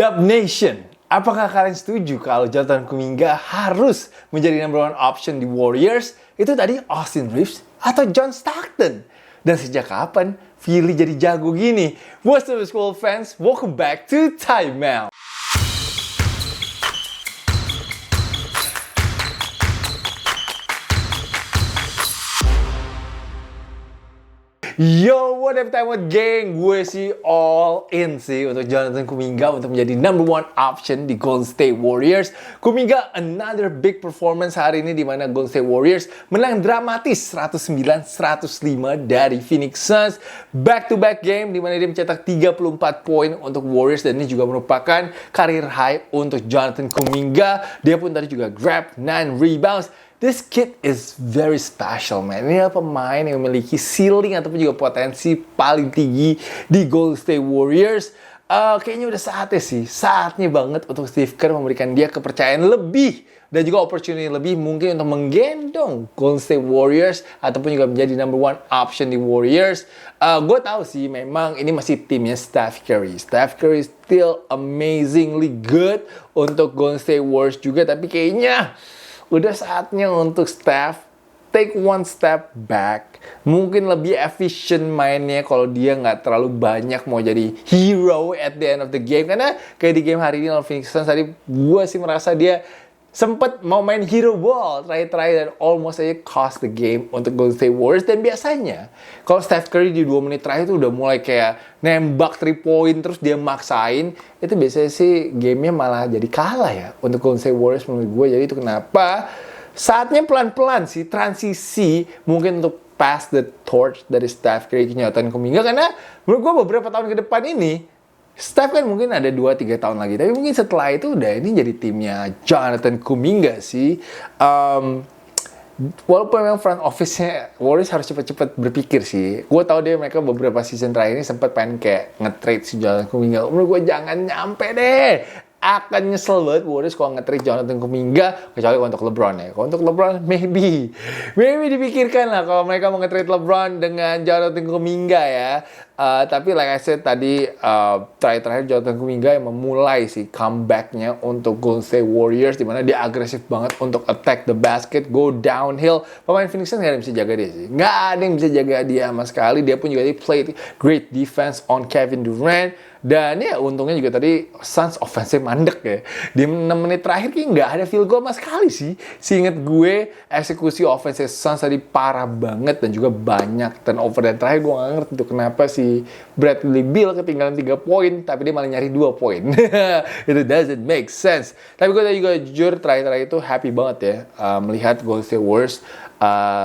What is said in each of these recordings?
Dub Nation, apakah kalian setuju kalau Jonathan Kuminga harus menjadi number one option di Warriors? Itu tadi Austin Reeves atau John Stockton? Dan sejak kapan Philly jadi jago gini? What's up, school fans? Welcome back to Time Out. Yo, what up Time Out gang? Gue sih all in sih untuk Jonathan Kuminga untuk menjadi number one option di Golden State Warriors. Kuminga another big performance hari ini di mana Golden State Warriors menang dramatis 109-105 dari Phoenix Suns. Back to back game di mana dia mencetak 34 poin untuk Warriors dan ini juga merupakan career high untuk Jonathan Kuminga. Dia pun tadi juga grab 9 rebounds. This kid is very special, man. Ini adalah pemain yang memiliki ceiling ataupun juga potensi paling tinggi di Golden State Warriors. Kayaknya udah saatnya banget untuk Steve Kerr memberikan dia kepercayaan lebih dan juga opportunity lebih mungkin untuk menggendong Golden State Warriors ataupun juga menjadi number one option di Warriors. Gue tahu sih memang ini masih timnya Steph Curry. Steph Curry still amazingly good untuk Golden State Warriors juga, tapi kayaknya udah saatnya untuk Steph take one step back. Mungkin lebih efisien mainnya kalau dia nggak terlalu banyak mau jadi hero at the end of the game. Karena kayak di game hari ini lawan Phoenix Suns tadi, gue sih merasa dia sempat mau main hero ball terakhir dan almost aja cost the game untuk Golden State Warriors. Dan biasanya kalau Steph Curry di 2 menit terakhir itu udah mulai kayak nembak 3 point terus dia maksain, itu biasanya sih gamenya malah jadi kalah ya untuk Golden State Warriors menurut gue. Jadi itu kenapa saatnya pelan-pelan sih transisi mungkin untuk pass the torch dari Steph Curry ke Jonathan Kuminga. Karena menurut gue beberapa tahun ke depan ini Steph kan mungkin ada 2-3 tahun lagi, tapi mungkin setelah itu udah ini jadi timnya Jonathan Kuminga sih. Walaupun memang front office-nya Warriors harus cepet-cepet berpikir sih. Gue tahu deh mereka beberapa season terakhir ini sempat pengen kayak nge-trade si Jonathan Kuminga. Menurut gue jangan nyampe deh. Akan nyesel banget Warriors kalau nge-trade Jonathan Kuminga, kecuali untuk LeBron ya. Kalau untuk LeBron, maybe dipikirkan lah kalau mereka mau nge-trade LeBron dengan Jonathan Kuminga ya. Tapi like I said tadi, terakhir Jonathan Kuminga yang memulai sih comeback-nya untuk Golden State Warriors, di mana dia agresif banget untuk attack the basket, go downhill. Pemain Phoenix Suns nggak ada yang bisa jaga dia sih. Nggak ada yang bisa jaga dia sama sekali. Dia pun juga played great defense on Kevin Durant. Dan ya untungnya juga tadi Suns offensive mandek ya. Di 6 menit terakhir kayak nggak ada field goal sama sekali sih. Seinget gue eksekusi offensive Suns tadi parah banget dan juga banyak turnover. Dan terakhir gue nggak ngerti tuh kenapa si Bradley Beal ketinggalan 3 poin tapi dia malah nyari 2 poin. Itu doesn't make sense. Tapi gue tadi juga jujur terakhir itu happy banget ya melihat Golden State Warriors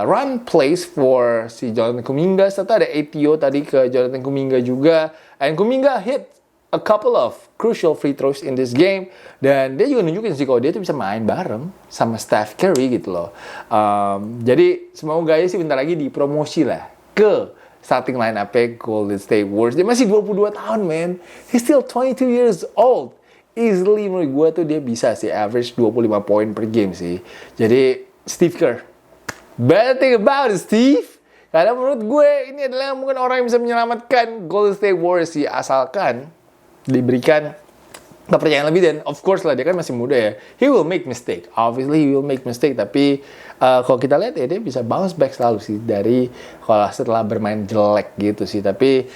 run plays for si Jonathan Kuminga, serta ada ATO tadi ke Jonathan Kuminga juga. And Kuminga hit a couple of crucial free throws in this game. Dan dia juga nunjukin sih kalau dia tuh bisa main bareng sama Steph Curry gitu loh. Jadi semoga aja sih bentar lagi dipromosi lah ke starting line-up-nya Golden State Warriors. Dia masih 22 tahun, man. He's still 22 years old. Easily menurut gue tuh dia bisa sih average 25 poin per game sih. Jadi Steve Kerr, better think about it, Steve. Karena menurut gue ini adalah mungkin orang yang bisa menyelamatkan Golden State Warriors sih, asalkan diberikan kepercayaan lebih. Dan of course lah dia kan masih muda ya, he will make mistake, obviously he will make mistake, tapi kalau kita lihat ya dia bisa bounce back selalu sih dari kalau setelah bermain jelek gitu sih. Tapi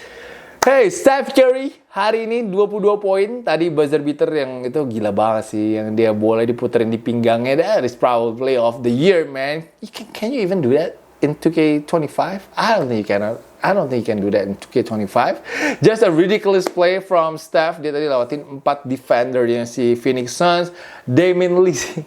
hey, Steph Curry hari ini 22 poin. Tadi buzzer beater yang itu gila banget sih, yang dia boleh diputerin di pinggangnya. That is probably play of the year, man. Can you even do that in 2K25? I don't think you can do that in 2K25. Just a ridiculous play from Steph. Dia tadi lewatin 4 defendernya si Phoenix Suns. Damian Lee sih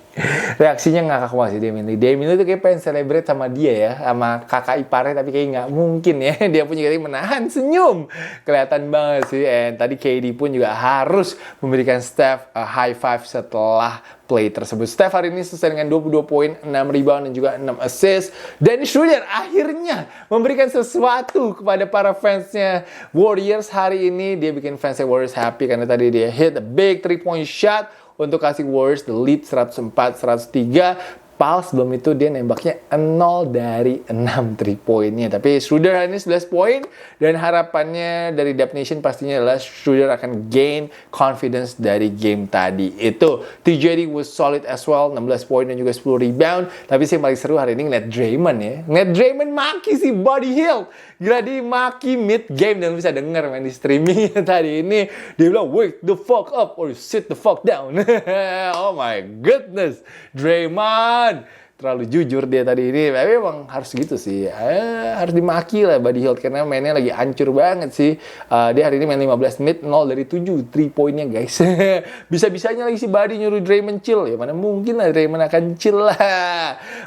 reaksinya ngakak banget sih Damian Lee. Damian Lee tuh kayak pengen celebrate sama dia ya, sama kakak iparnya, tapi kayak nggak mungkin ya. Dia pun juga menahan senyum. Kelihatan banget sih. And tadi KD pun juga harus memberikan Steph a high five setelah play tersebut. Steph hari ini selesai dengan 22 poin, 6 rebound dan juga 6 assist. Dennis Schroeder akhirnya memberikan sesuatu kepada para fansnya Warriors hari ini. Dia bikin fansnya Warriors happy karena tadi dia hit a big 3-point shot untuk kasih Warriors the lead 104-103. Pals sebelum itu dia nembaknya 0 dari 6 3 poinnya. Tapi Schroeder hari ini 11 poin dan harapannya dari Dub Nation pastinya adalah Schroeder akan gain confidence dari game tadi. Itu TJD was solid as well, 16 poin dan juga 10 rebound. Tapi sih yang paling seru hari ini ngeliat Draymond ya. Ngeliat Draymond maki si Buddy Hield. Gila, dia maki mid game dan bisa denger main di streamingnya tadi ini. Dia bilang wake the fuck up or sit the fuck down. Oh my goodness, Draymond terlalu jujur dia tadi ini. Tapi emang harus gitu sih, harus dimaki lah Buddy Hield karena mainnya lagi hancur banget sih. Dia hari ini main 15 menit 0 dari 7 3 poinnya guys. Bisa-bisanya lagi si Buddy nyuruh Draymond chill. Ya mana mungkin lah Draymond akan chill lah.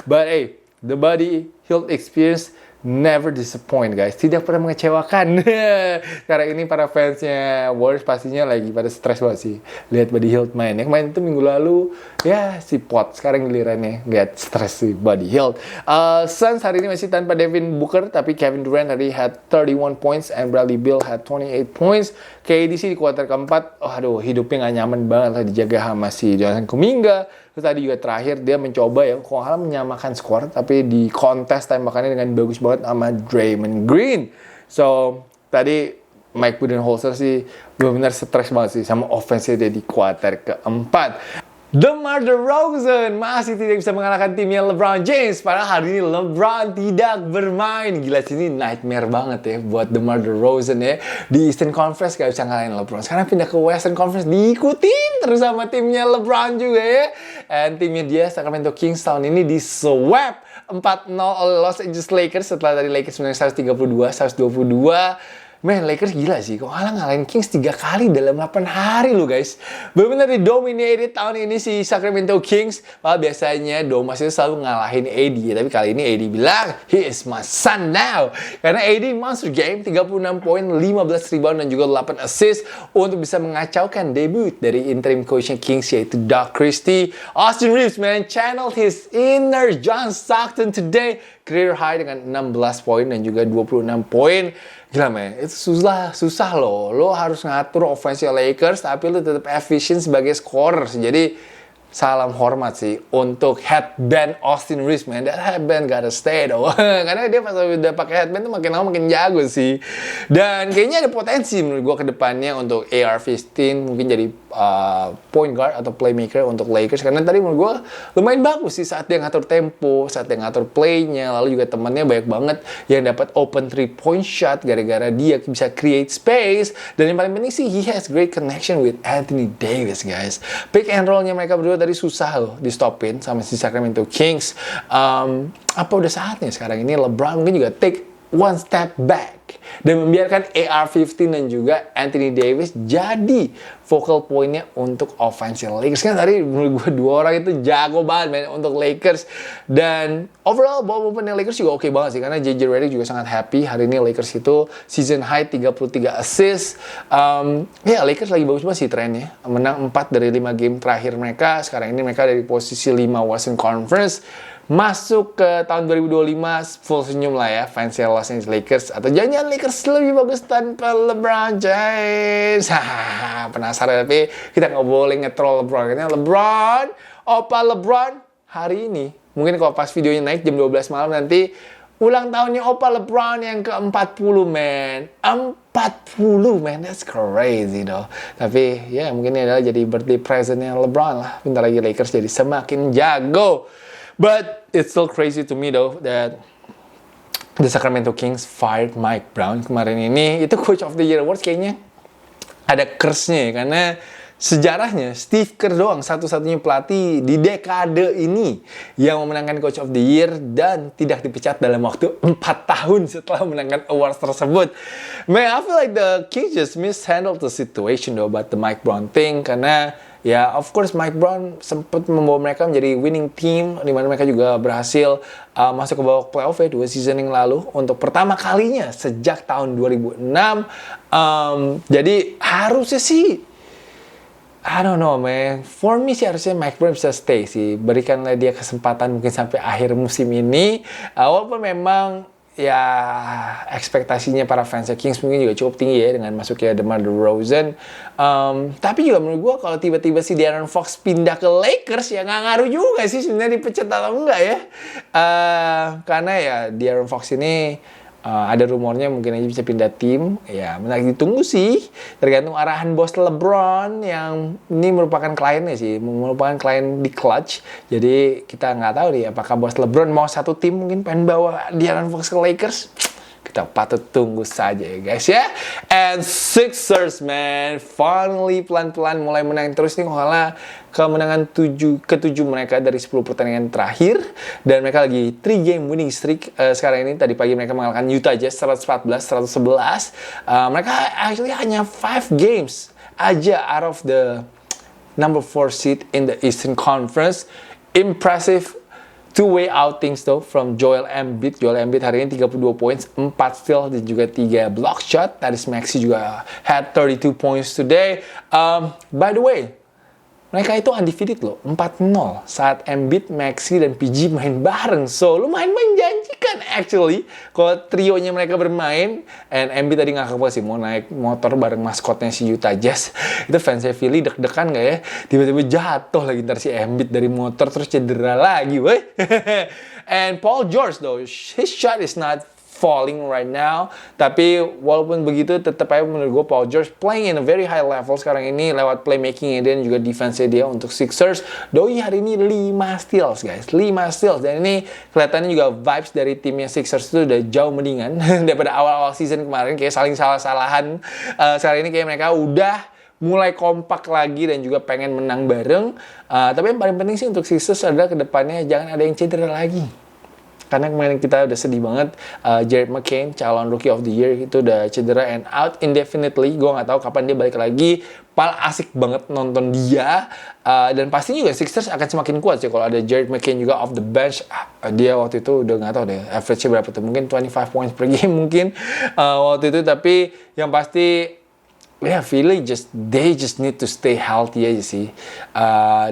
But hey, the Buddy Hield experience never disappoint guys, tidak pernah mengecewakan. Karena ini para fansnya Warriors pastinya lagi pada stres banget sih lihat Buddy Hield main. Yang main itu minggu lalu ya si Pot, sekarang gilirannya lihat stres si Buddy Hield. Suns hari ini masih tanpa Devin Booker, tapi Kevin Durant tadi had 31 points and Bradley Beal had 28 points. KD sih di kuarter keempat, hidupnya gak nyaman banget lah dijaga sama si Jonathan Kuminga. Terus tadi juga terakhir dia mencoba ya, kalau nggak menyamakan skor, tapi di kontes tembakannya dengan bagus banget sama Draymond Green. So, tadi Mike Budenholzer sih benar-benar stres banget sih sama offense dia di kuarter keempat. DeMar DeRozan masih tidak bisa mengalahkan timnya LeBron James. Padahal hari ini LeBron tidak bermain. Gila sih, ini nightmare banget ya buat DeMar DeRozan ya. Di Eastern Conference gak bisa ngalahin LeBron. Sekarang pindah ke Western Conference, diikutin terus sama timnya LeBron juga ya. And timnya dia, Sacramento Kings, tahun ini di sweep 4-0 oleh Los Angeles Lakers. Setelah dari Lakers menang 132-122. Man, Lakers gila sih, kok ngalahin Kings 3 kali dalam 8 hari loh guys. Benar-benar didominated tahun ini si Sacramento Kings. Padahal biasanya Domas itu selalu ngalahin AD. Tapi kali ini AD bilang, he is my son now. Karena AD monster game, 36 poin, 15 rebound dan juga 8 assist untuk bisa mengacaukan debut dari interim coachnya Kings yaitu Doug Christie. Austin Reeves man channeled his inner John Stockton today. Career high dengan 16 poin dan juga 26 poin. Gila men, itu susah loh. Lo harus ngatur offense Lakers tapi lo tetap efisien sebagai scorer. Jadi salam hormat sih untuk headband Austin Reeves man. That headband gotta stay though. Karena dia pas udah pakai headband tuh makin lama makin jago sih. Dan kayaknya ada potensi menurut gue ke depannya untuk AR-15 mungkin jadi point guard atau playmaker untuk Lakers. Karena tadi menurut gue lumayan bagus sih saat dia ngatur tempo, saat dia ngatur playnya. Lalu juga temannya banyak banget yang dapat open 3-point shot gara-gara dia bisa create space. Dan yang paling penting sih he has great connection with Anthony Davis guys. Pick and rollnya mereka berdua tadi susah loh di stopin sama si Sacramento Kings. Apa udah saatnya sekarang ini LeBron mungkin juga take one step back dan membiarkan AR-15 dan juga Anthony Davis jadi focal pointnya untuk offensive Lakers. Kan tadi menurut gue dua orang itu jago banget man, untuk Lakers. Dan overall ball movement Lakers juga oke banget sih karena JJ Redick juga sangat happy. Hari ini Lakers itu season high 33 assist. Lakers lagi bagus banget sih trennya. Menang 4 dari 5 game terakhir mereka. Sekarang ini mereka dari posisi 5 Western Conference. Masuk ke tahun 2025 full senyum lah ya fans Los Angeles Lakers. Atau jangan-jangan Lakers lebih bagus tanpa LeBron James. Penasaran tapi kita nggak boleh nge-troll LeBron. Karena LeBron, opa LeBron hari ini mungkin kalau pas videonya naik jam 12 malam nanti ulang tahunnya opa LeBron yang ke-40 man. 40 man, that's crazy though. Tapi ya mungkin ini adalah jadi birthday presentnya LeBron lah. Bentar lagi Lakers jadi semakin jago. But it's still crazy to me though that the Sacramento Kings fired Mike Brown kemarin ini. Itu Coach of the Year Awards kayaknya ada curse-nya ya, karena sejarahnya Steve Kerr doang satu-satunya pelatih di dekade ini yang memenangkan Coach of the Year dan tidak dipecat dalam waktu 4 tahun setelah memenangkan awards tersebut. Man, I feel like the Kings just mishandled the situation though about the Mike Brown thing karena ya, of course Mike Brown sempat membawa mereka menjadi winning team di mana mereka juga berhasil masuk ke babak playoff ya 2 season yang lalu untuk pertama kalinya sejak tahun 2006. Jadi harusnya sih I don't know man. For me sih harusnya Mike Brown bisa stay sih. Berikanlah dia kesempatan mungkin sampai akhir musim ini. Walaupun memang ya ekspektasinya para fans Kings mungkin juga cukup tinggi ya dengan masuknya DeMar DeRozan. Tapi juga menurut gue kalau tiba-tiba si De'Aaron Fox pindah ke Lakers ya nggak ngaruh juga sih sebenarnya dipecat atau enggak ya. Karena ya De'Aaron Fox ini ada rumornya mungkin aja bisa pindah tim. Ya, menarik ditunggu sih. Tergantung arahan bos LeBron yang ini merupakan kliennya sih, merupakan klien di Clutch. Jadi kita nggak tahu nih apakah bos LeBron mau satu tim mungkin pengen bawa De'Aaron Fox ke Lakers. Kita patut tunggu saja ya guys ya. And Sixers man, finally pelan-pelan mulai menang terus nih. Kalau kemenangan ke-7 mereka dari 10 pertandingan terakhir. Dan mereka lagi 3 game winning streak sekarang ini. Tadi pagi mereka mengalahkan Utah Jazz 114-111. Mereka actually hanya 5 games aja out of the number 4 seed in the Eastern Conference. Impressive two-way outings though from Joel Embiid. Joel Embiid hari ini 32 points, 4 steal dan juga 3 block shot. Tyrese Maxey juga had 32 points today. By the way, mereka itu undefeated loh, 4-0 saat Embiid, Maxey, dan PG main bareng. So, lumayan menjanjikan actually kalau trionya mereka bermain. And Embiid tadi ngakak banget sih mau naik motor bareng maskotnya si Utah Jazz. Itu fansnya Philly deg-degan gak ya? Tiba-tiba jatuh lagi ntar si Embiid dari motor terus cedera lagi, weh. And Paul George though, his shot is not falling right now. Tapi walaupun begitu tetap aja menurut gue Paul George playing in a very high level sekarang ini lewat playmaking dan juga defense dia untuk Sixers. Doi hari ini 5 steals guys, 5 steals. Dan ini kelihatannya juga vibes dari timnya Sixers itu udah jauh mendingan daripada awal-awal season kemarin kayak saling salah-salahan. Sekarang ini kayak mereka udah mulai kompak lagi dan juga pengen menang bareng. Tapi yang paling penting sih untuk Sixers adalah kedepannya jangan ada yang cedera lagi. Karena kemarin kita udah sedih banget, Jared McCain, calon Rookie of the Year itu udah cedera and out indefinitely. Gue nggak tahu kapan dia balik lagi. Paling asik banget nonton dia. Dan pasti juga Sixers akan semakin kuat sih kalau ada Jared McCain juga off the bench. Dia waktu itu udah nggak tahu deh average-nya berapa tuh. Mungkin 25 points per game mungkin waktu itu. Tapi yang pasti Philly they just need to stay healthy aja sih.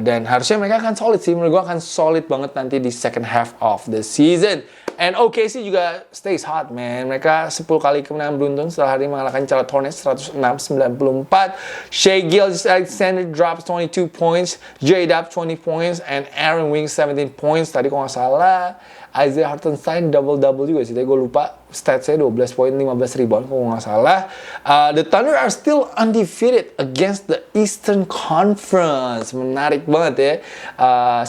Dan harusnya mereka akan solid sih. Menurut gue akan solid banget nanti di second half of the season. And OKC juga stays hot, man. Mereka 10 kali kemenangan beruntun setelah hari ini mengalahkan Charlotte Hornets 106-94. Shai Gilgeous-Alexander drops 22 points. J-Dub 20 points. And Aaron Wings 17 points. Tadi kalau nggak salah Isaiah Hartenstein double-double juga sih. Tapi gue lupa statsnya 12 poin, 15 rebound kalau nggak salah. The Thunder are still undefeated against the Eastern Conference. Menarik banget ya.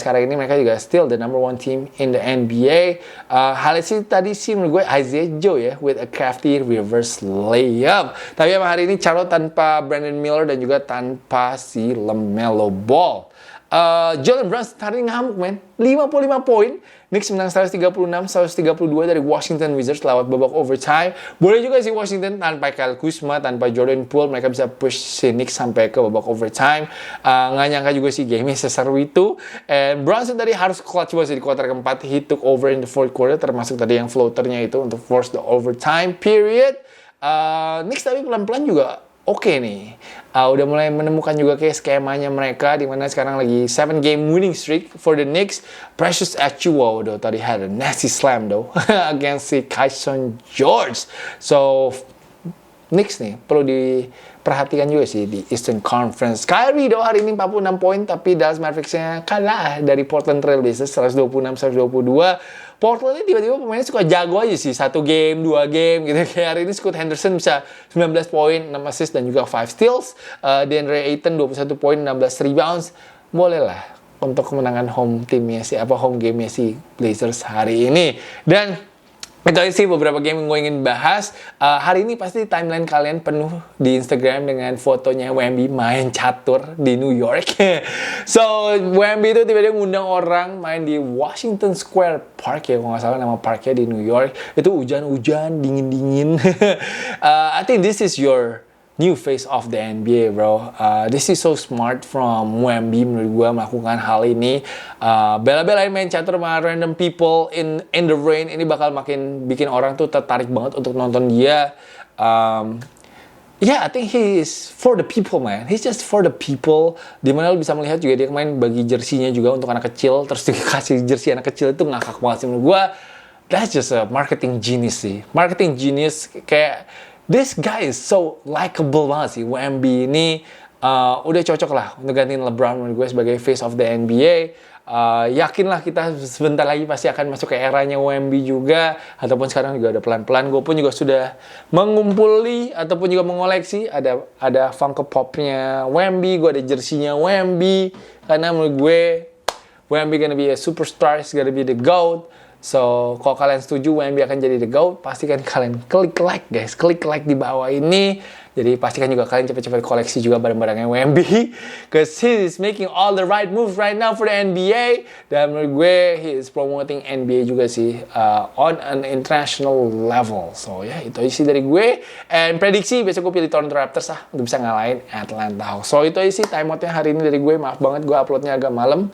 Sekarang ini mereka juga still the number 1 team in the NBA. Highlight sih tadi sih menurut gue Isaiah Joe ya with a crafty reverse layup. Tapi emang hari ini Charlotte tanpa Brandon Miller dan juga tanpa si LaMelo Ball. Jalen Brunson hari ini ngamuk men, 55 poin. Knicks menang 136-132 dari Washington Wizards lewat babak overtime. Boleh juga sih Washington tanpa Kyle Kuzma, tanpa Jordan Poole, mereka bisa push si Knicks sampai ke babak overtime. Nggak nyangka juga sih game-nya seseru itu. And Brunson tadi harus clutch banget di kuarter keempat. He took over in the fourth quarter, termasuk tadi yang floaternya itu untuk force the overtime period. Knicks tapi pelan-pelan juga oke nih. Udah mulai menemukan juga kayak skemanya mereka di mana sekarang lagi 7 game winning streak for the Knicks. Precious Achiuwa though tadi had a nasty slam though against si Kyson George. So Knicks nih perlu diperhatikan juga sih di Eastern Conference. Kyrie though hari ini 46 poin tapi Dallas Mavericks-nya kalah dari Portland Trail Blazers 126-122. Portland ini tiba-tiba pemainnya suka jago aja sih. 1 game, 2 game gitu. Kayak hari ini Scoot Henderson bisa 19 poin, 6 assist dan juga 5 steals. DeAndre Ayton 21 poin, 16 rebounds. Boleh lah untuk kemenangan home game-nya si Blazers hari ini. Dan itu aja sih beberapa game yang gue ingin bahas. Hari ini pasti timeline kalian penuh di Instagram dengan fotonya Wemby main catur di New York. So, Wemby itu tiba-tiba ngundang orang main di Washington Square Park ya, kalau nggak salah nama parknya di New York. Itu hujan-hujan, dingin-dingin. I think this is your new face of the NBA, bro. This is so smart from Wemby menurut gue melakukan hal ini. Bela-belain main catur sama random people in the rain. Ini bakal makin bikin orang tuh tertarik banget untuk nonton dia. I think he is for the people, man. He's just for the people. Dimana lo bisa melihat juga dia main bagi jersinya juga untuk anak kecil. Terus dikasih jersey anak kecil itu ngakak banget sih menurut gue. that's just a marketing genius sih. Marketing genius, kayak this guy is so likable banget sih. Wemby ini udah cocok lah untuk gantiin LeBron menurut gue sebagai face of the NBA. Yakinlah kita sebentar lagi pasti akan masuk ke eranya Wemby juga, ataupun sekarang juga ada pelan-pelan. Gue pun juga sudah mengumpuli ataupun juga mengoleksi, ada Funko Pop-nya Wemby, gue ada jersey-nya Wemby, karena menurut gue Wemby gonna be a superstar, is gonna be the GOAT. So, kalau kalian setuju Wemby akan jadi the GOAT, pastikan kalian klik like guys, klik like di bawah ini. Jadi pastikan juga kalian cepet-cepet koleksi juga barang-barangnya Wemby, cause he is making all the right moves right now for the NBA. Dan menurut gue he is promoting NBA juga sih on an international level. So ya itu aja sih dari gue. And prediksi besok gue pilih Toronto Raptors untuk bisa ngalahin Atlanta Hawks. So itu aja sih timeoutnya hari ini dari gue. Maaf banget gue uploadnya agak malam.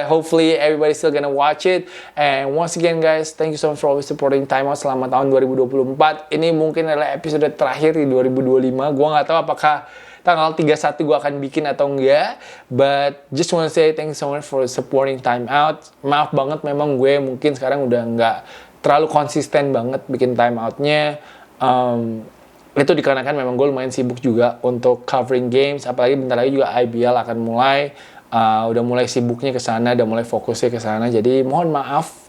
Hopefully everybody still gonna watch it. And once again guys, thank you so much for always supporting timeout selama tahun 2024. Ini mungkin adalah episode terakhir di 2025. Gue nggak tahu apakah tanggal 31 gue akan bikin atau enggak, but just wanna say thank you so much for supporting timeout. Maaf banget memang gue mungkin sekarang udah nggak terlalu konsisten banget bikin timeoutnya. Itu dikarenakan memang gue lumayan sibuk juga untuk covering games, apalagi bentar lagi juga IBL akan mulai. Udah mulai sibuknya ke sana, udah mulai fokusnya ke sana. Jadi mohon maaf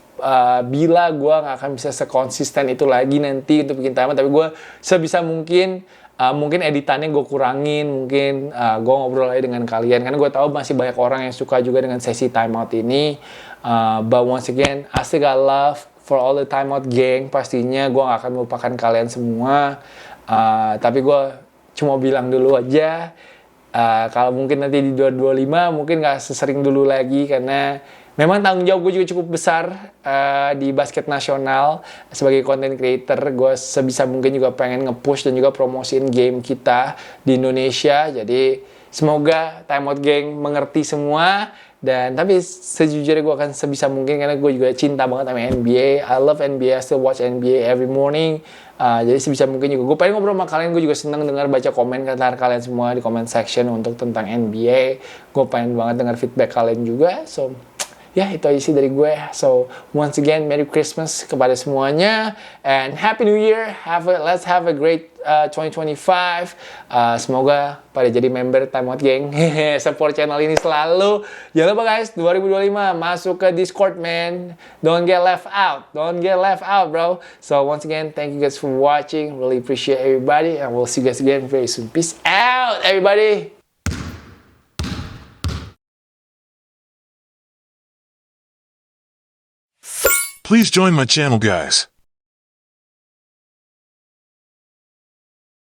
bila gue nggak akan bisa sekonsisten itu lagi nanti untuk bikin timeout, tapi gue sebisa mungkin mungkin editannya gue kurangin, mungkin gue ngobrol aja dengan kalian, karena gue tahu masih banyak orang yang suka juga dengan sesi timeout ini. But once again, I still got love for all the timeout gang. Pastinya gue gak akan melupakan kalian semua. Tapi gue cuma bilang dulu aja, kalau mungkin nanti di 2025 mungkin gak sesering dulu lagi, karena memang tanggung jawab gue juga cukup besar di basket nasional. Sebagai content creator, gue sebisa mungkin juga pengen nge-push dan juga promosiin game kita di Indonesia. Jadi semoga Timeout Gang mengerti semua. Dan tapi sejujurnya gue akan sebisa mungkin, karena gue juga cinta banget sama NBA. I love NBA, I still watch NBA every morning. Jadi sebisa mungkin juga gue pengen ngobrol sama kalian. Gue juga seneng dengar baca komen kata kalian semua di comment section untuk tentang NBA. Gue pengen banget dengar feedback kalian juga. So ya, itu aja sih dari gue. So, once again, Merry Christmas kepada semuanya. And Happy New Year. Let's have a great 2025. Semoga pada jadi member Timeout Gang. Support channel ini selalu. Jangan lupa guys, 2025 masuk ke Discord, man. Don't get left out. Don't get left out, bro. So, once again, thank you guys for watching. Really appreciate everybody. And we'll see you guys again very soon. Peace out, everybody. Please join my channel, guys.